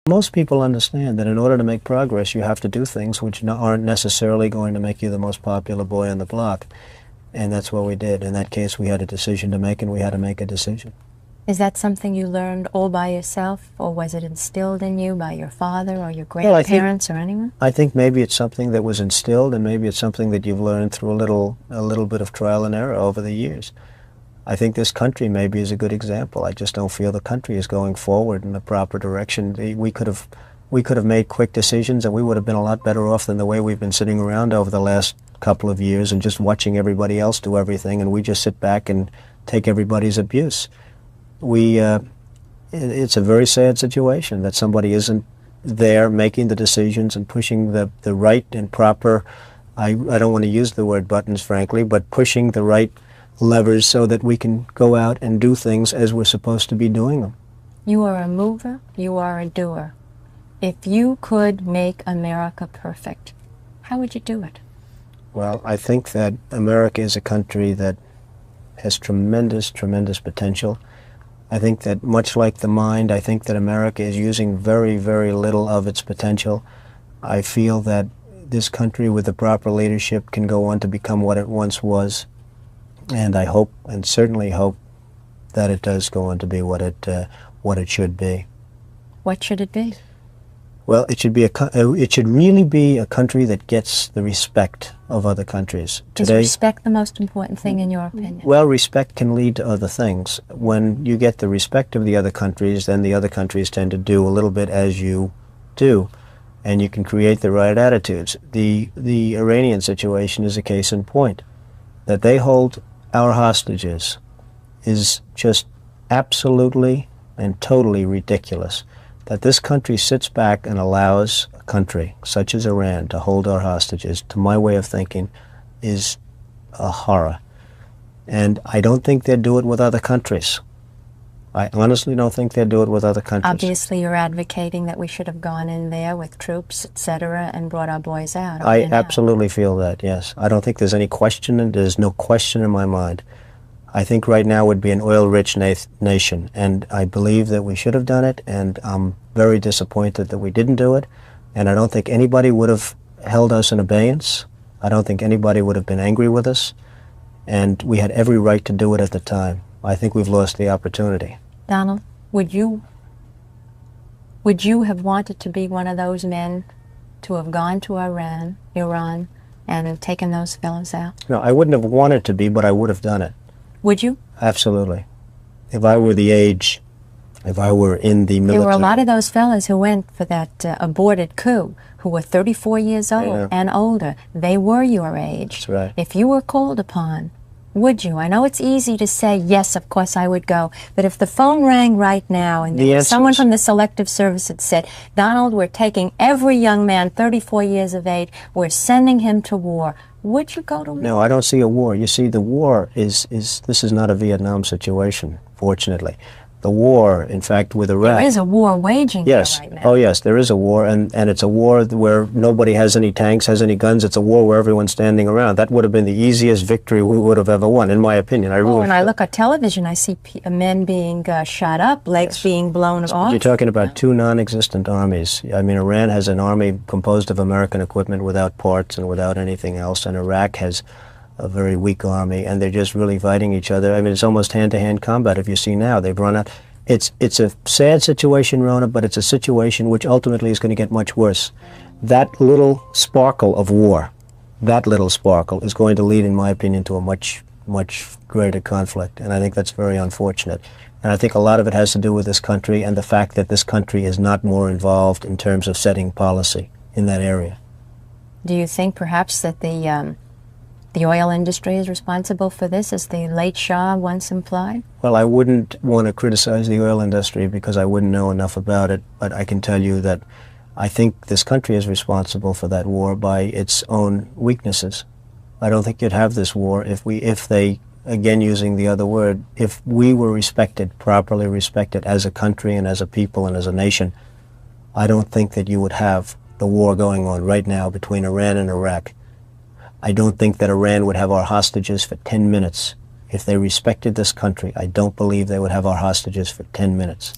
Most people understand that in order to make progress, you have to do things which aren't necessarily going to make you the most popular boy on the block. And that's what we did. In that case, we had a decision to make, and we had to make a decision. Is that something you learned all by yourself, or was it instilled in you by your father or your grandparents or anyone? I think maybe it's something that was instilled, and maybe it's something that you've learned through a little bit of trial and error over the years. I think this country maybe is a good example. I just don't feel the country is going forward in the proper direction. We could have made quick decisions, and we would have been a lot better off than the way we've been sitting around over the last couple of years and just watching everybody else do everything, and we just sit back and take everybody's abuse. It's a very sad situation that somebody isn't there making the decisions and pushing the right and proper, I don't want to use the word buttons, frankly, but pushing the right levers so that we can go out and do things as we're supposed to be doing them. You are a mover, you are a doer. If you could make America perfect, how would you do it? Well, I think that America is a country that has tremendous, tremendous potential. I think that much like the mind, I think that America is using very, very little of its potential. I feel that this country with the proper leadership can go on to become what it once was. And I hope, and certainly hope, that it does go on to be what it should be. What should it be? Well, it should really be a country that gets the respect of other countries. Is respect the most important thing in your opinion? Well, respect can lead to other things. When you get the respect of the other countries, then the other countries tend to do a little bit as you do, and you can create the right attitudes. The Iranian situation is a case in point. That they hold our hostages is just absolutely and totally ridiculous. That this country sits back and allows a country such as Iran to hold our hostages, to my way of thinking, is a horror. And I don't think they'd do it with other countries. I honestly don't think they'd do it with other countries. Obviously, you're advocating that we should have gone in there with troops, etc., and brought our boys out. I absolutely feel that, yes. I don't think there's any question, and there's no question in my mind. I think right now would be an oil-rich nation, and I believe that we should have done it, and I'm very disappointed that we didn't do it, and I don't think anybody would have held us in abeyance. I don't think anybody would have been angry with us, and we had every right to do it at the time. I think we've lost the opportunity. Donald, would you have wanted to be one of those men to have gone to Iran, and have taken those fellows out? No, I wouldn't have wanted to be, but I would have done it. Would you? Absolutely. If I were the age, if I were in the military. There were a lot of those fellas who went for that aborted coup, who were 34 years old and older. They were your age. That's right. If you were called upon, would you? I know it's easy to say, yes, of course I would go. But if the phone rang right now and someone from the Selective Service had said, Donald, we're taking every young man 34 years of age, we're sending him to war, would you go to war? No, I don't see a war. You see, the war this is not a Vietnam situation, fortunately. The war, in fact, with Iraq. There is a war waging here right now. Oh, yes, there is a war, and it's a war where nobody has any tanks, has any guns. It's a war where everyone's standing around. That would have been the easiest victory we would have ever won, in my opinion. When I look at television, I see men being shot up, legs being blown off. You're talking about two non-existent armies. I mean, Iran has an army composed of American equipment without parts and without anything else, and Iraq has a very weak army, and they're just really fighting each other. I mean, it's almost hand-to-hand combat. If you see now, they've run out. It's a sad situation, Rona, but it's a situation which ultimately is going to get much worse. That little sparkle of war, that little sparkle is going to lead, in my opinion, to a much, much greater conflict, and I think that's very unfortunate. And I think a lot of it has to do with this country and the fact that this country is not more involved in terms of setting policy in that area. Do you think perhaps that the oil industry is responsible for this, as the late Shah once implied? Well, I wouldn't want to criticize the oil industry because I wouldn't know enough about it, but I can tell you that I think this country is responsible for that war by its own weaknesses. I don't think you'd have this war if they, again using the other word, if we were respected, properly respected as a country and as a people and as a nation. I don't think that you would have the war going on right now between Iran and Iraq. I don't think that Iran would have our hostages for 10 minutes. If they respected this country, I don't believe they would have our hostages for 10 minutes.